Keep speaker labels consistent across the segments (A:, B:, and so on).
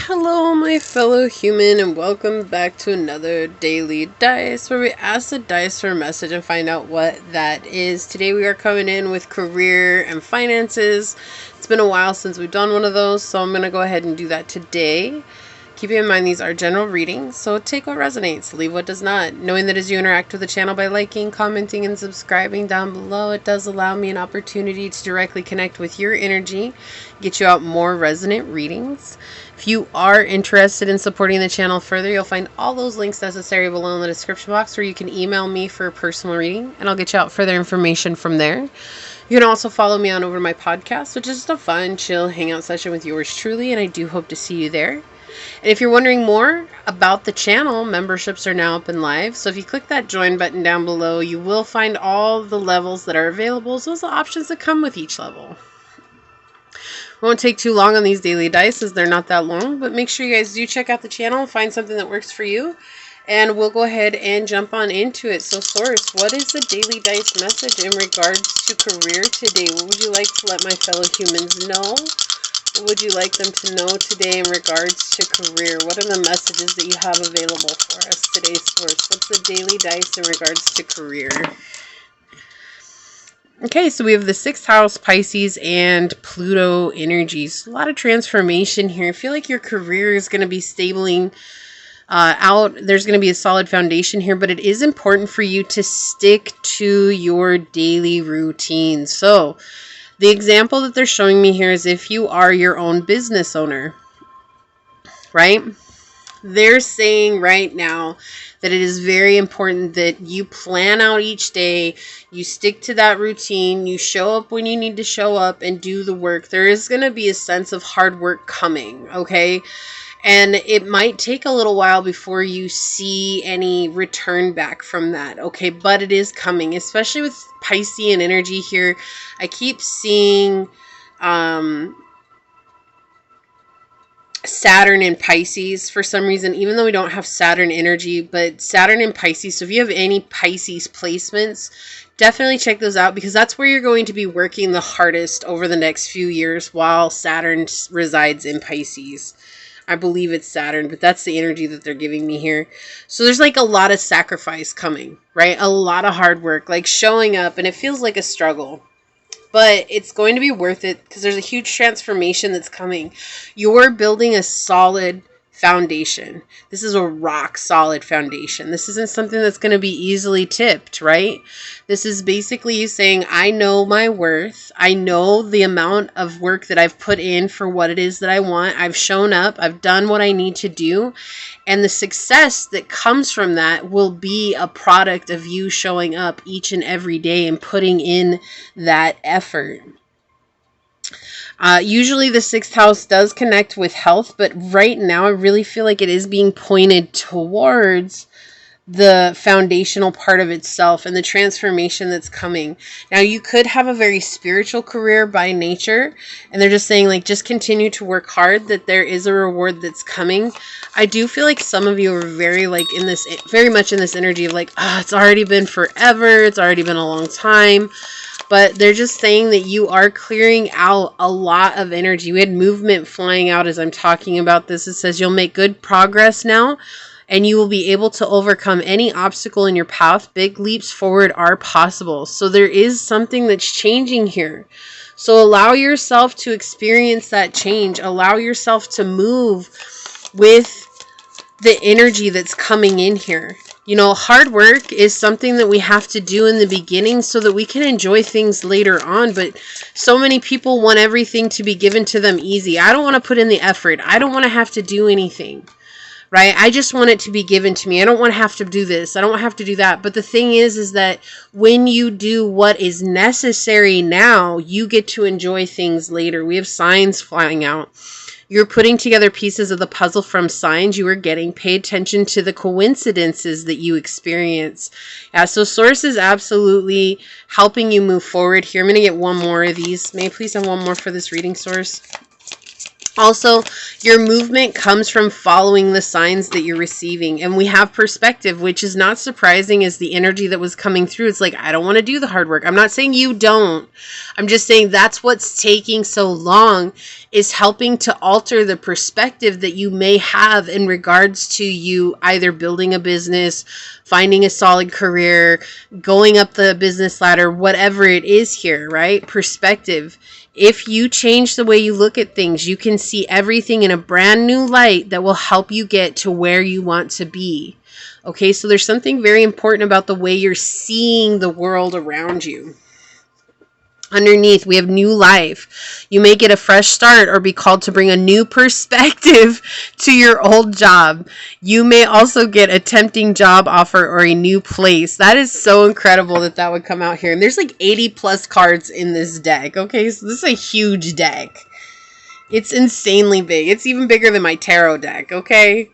A: Hello, my fellow human, and welcome back to another daily dice where we ask the dice for a message and find out what that is. Today we are coming in with career and finances. It's been a while since we've done one of those, so I'm going to go ahead and do that today. Keeping in mind these are general readings, so take what resonates, leave what does not. Knowing that as you interact with the channel by liking, commenting, and subscribing down below, it does allow me an opportunity to directly connect with your energy, get you out more resonant readings. If you are interested in supporting the channel further, you'll find all those links necessary below in the description box, where you can email me for a personal reading, and I'll get you out further information from there. You can also follow me on over to my podcast, which is just a fun, chill hangout session with yours truly, and I do hope to see you there. And if you're wondering more about the channel, memberships are now up and live. So if you click that join button down below, you will find all the levels that are available, as well as the options that come with each level. Won't take too long on these daily dice, as they're not that long, but make sure you guys do check out the channel, find something that works for you, and we'll go ahead and jump on into it. So Source, what is the daily dice message in regards to career today? What would you like to let my fellow humans know? What would you like them to know today in regards to career? What are the messages that you have available for us today, Source? What's the daily dice in regards to career? Okay, so we have the 6th house, Pisces, and Pluto energies. A lot of transformation here. I feel like your career is going to be stabling out. There's going to be a solid foundation here, but it is important for you to stick to your daily routine. So the example that they're showing me here is if you are your own business owner, right? They're saying right now that it is very important that you plan out each day, you stick to that routine, you show up when you need to show up and do the work. There is going to be a sense of hard work coming, okay? And it might take a little while before you see any return back from that, okay? But it is coming, especially with Piscean energy here. I keep seeing Saturn in Pisces for some reason, even though we don't have Saturn energy, but Saturn in Pisces. So if you have any Pisces placements, definitely check those out, because that's where you're going to be working the hardest over the next few years while Saturn resides in Pisces. I believe it's Saturn, but that's the energy that they're giving me here. So there's like a lot of sacrifice coming, right? A lot of hard work, like showing up, and it feels like a struggle. But it's going to be worth it, because there's a huge transformation that's coming. You're building a solid foundation. This is a rock solid foundation. This isn't something that's going to be easily tipped, right? This is basically you saying, I know my worth. I know the amount of work that I've put in for what it is that I want. I've shown up. I've done what I need to do. And the success that comes from that will be a product of you showing up each and every day and putting in that effort. Usually the 6th house does connect with health, but right now I really feel like it is being pointed towards the foundational part of itself and the transformation that's coming. Now, you could have a very spiritual career by nature, and they're just saying, like, just continue to work hard, that there is a reward that's coming. I do feel like some of you are very much in this energy of like, it's already been forever, it's already been a long time. But they're just saying that you are clearing out a lot of energy. We had movement flying out as I'm talking about this. It says you'll make good progress now, and you will be able to overcome any obstacle in your path. Big leaps forward are possible. So there is something that's changing here. So allow yourself to experience that change. Allow yourself to move with the energy that's coming in here. You know, hard work is something that we have to do in the beginning so that we can enjoy things later on. But so many people want everything to be given to them easy. I don't want to put in the effort. I don't want to have to do anything, right? I just want it to be given to me. I don't want to have to do this. I don't want to have to do that. But the thing is that when you do what is necessary now, you get to enjoy things later. We have signs flying out. You're putting together pieces of the puzzle from signs you are getting. Pay attention to the coincidences that you experience. Yeah, so Source is absolutely helping you move forward here. I'm going to get one more of these. May I please have one more for this reading, Source? Also, your movement comes from following the signs that you're receiving. And we have perspective, which is not surprising as the energy that was coming through. It's like, I don't want to do the hard work. I'm not saying you don't. I'm just saying that's what's taking so long, is helping to alter the perspective that you may have in regards to you either building a business, finding a solid career, going up the business ladder, whatever it is here, right? Perspective. If you change the way you look at things, you can see everything in a brand new light that will help you get to where you want to be. Okay, so there's something very important about the way you're seeing the world around you. Underneath, we have new life. You may get a fresh start or be called to bring a new perspective to your old job. You may also get a tempting job offer or a new place. That is so incredible that that would come out here. And there's like 80 plus cards in this deck. Okay, so this is a huge deck. It's insanely big. It's even bigger than my tarot deck, okay?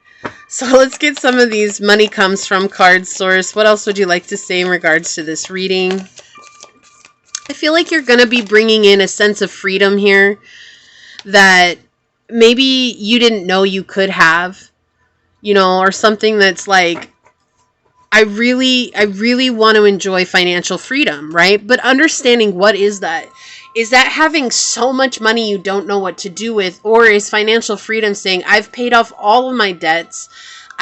A: So let's get some of these money comes from card source. What else would you like to say in regards to this reading? I feel like you're going to be bringing in a sense of freedom here that maybe you didn't know you could have, you know, or something that's like, I really want to enjoy financial freedom, right? But understanding what is that? Is that having so much money you don't know what to do with? Or is financial freedom saying, I've paid off all of my debts,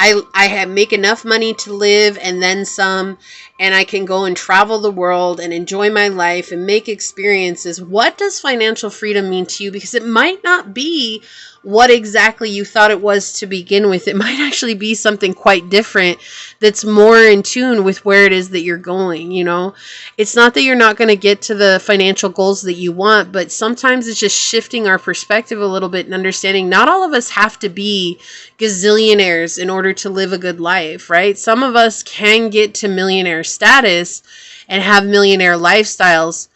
A: I make enough money to live and then some, and I can go and travel the world and enjoy my life and make experiences. What does financial freedom mean to you? Because it might not be what exactly you thought it was to begin with. It might actually be something quite different that's more in tune with where it is that you're going, you know? It's not that you're not going to get to the financial goals that you want, but sometimes it's just shifting our perspective a little bit and understanding not all of us have to be gazillionaires in order to live a good life, right? Some of us can get to millionaire status and have millionaire lifestyles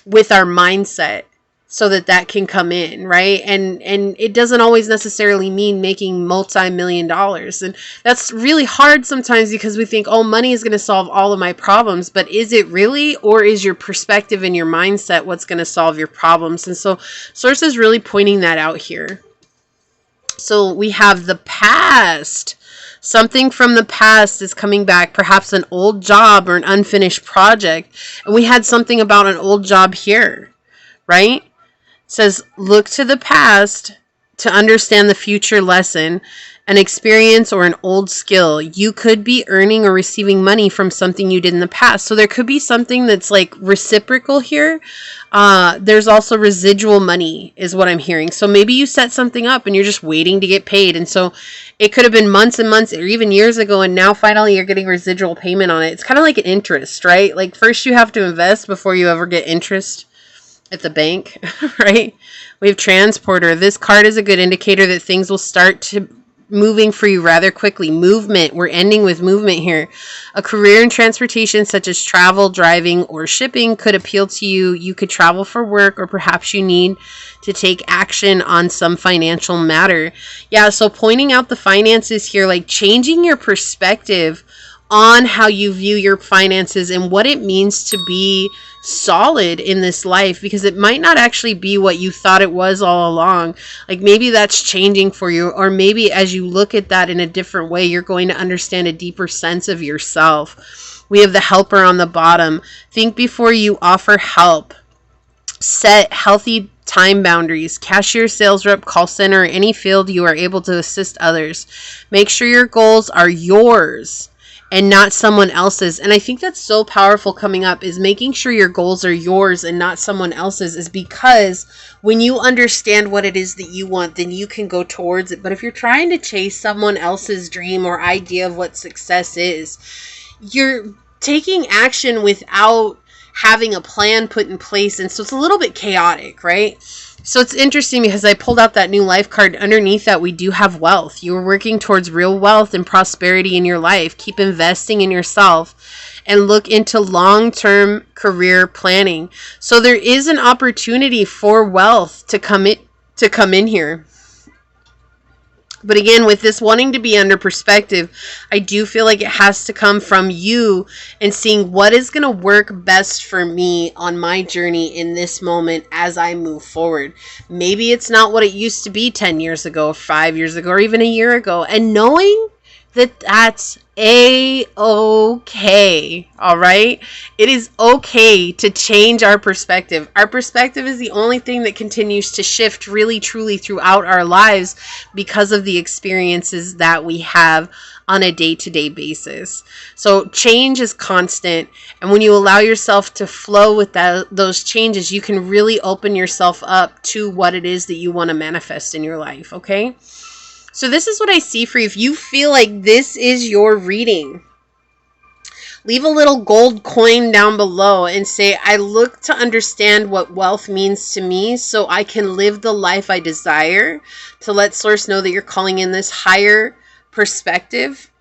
A: with our mindset, so that can come in, right? And it doesn't always necessarily mean making multi-million dollars. And that's really hard sometimes because we think, oh, money is going to solve all of my problems. But is it really? Or is your perspective and your mindset what's going to solve your problems? And so Source is really pointing that out here. So we have the past. Something from the past is coming back, perhaps an old job or an unfinished project. And we had something about an old job here, right? Says, look to the past to understand the future lesson, an experience or an old skill. You could be earning or receiving money from something you did in the past. So there could be something that's like reciprocal here. There's also residual money is what I'm hearing. So maybe you set something up and you're just waiting to get paid. And so it could have been months and months or even years ago. And now finally you're getting residual payment on it. It's kind of like an interest, right? Like first you have to invest before you ever get interest at the bank, right? We have transporter. This card is a good indicator that things will start to moving for you rather quickly. Movement. We're ending with movement here. A career in transportation such as travel, driving, or shipping could appeal to you. You could travel for work, or perhaps you need to take action on some financial matter. Yeah, so pointing out the finances here, like changing your perspective on how you view your finances and what it means to be solid in this life, because it might not actually be what you thought it was all along. Like maybe that's changing for you, or maybe as you look at that in a different way, you're going to understand a deeper sense of yourself. We have the helper on the bottom. Think before you offer help. Set healthy time boundaries. Cashier, sales rep, call center, or any field you are able to assist others. Make sure your goals are yours and not someone else's. And I think that's so powerful coming up, is making sure your goals are yours and not someone else's, is because when you understand what it is that you want, then you can go towards it. But if you're trying to chase someone else's dream or idea of what success is, you're taking action without having a plan put in place. And so it's a little bit chaotic, right? So it's interesting because I pulled out that new life card. Underneath that, we do have wealth. You are working towards real wealth and prosperity in your life. Keep investing in yourself and look into long-term career planning. So there is an opportunity for wealth to come in here. But again, with this wanting to be under perspective, I do feel like it has to come from you and seeing what is going to work best for me on my journey in this moment as I move forward. Maybe it's not what it used to be 10 years ago, 5 years ago, or even a year ago. And knowing that that's a-okay, all right? It is okay to change our perspective. Our perspective is the only thing that continues to shift really, truly throughout our lives because of the experiences that we have on a day-to-day basis. So change is constant, and when you allow yourself to flow with those changes, you can really open yourself up to what it is that you want to manifest in your life, okay? So this is what I see for you. If you feel like this is your reading, leave a little gold coin down below and say, I look to understand what wealth means to me so I can live the life I desire, to let Source know that you're calling in this higher perspective.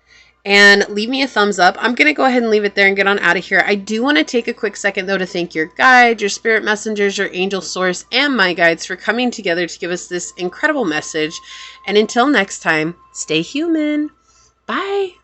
A: And leave me a thumbs up. I'm going to go ahead and leave it there and get on out of here. I do want to take a quick second, though, to thank your guide, your spirit messengers, your angel source, and my guides for coming together to give us this incredible message. And until next time, stay human. Bye.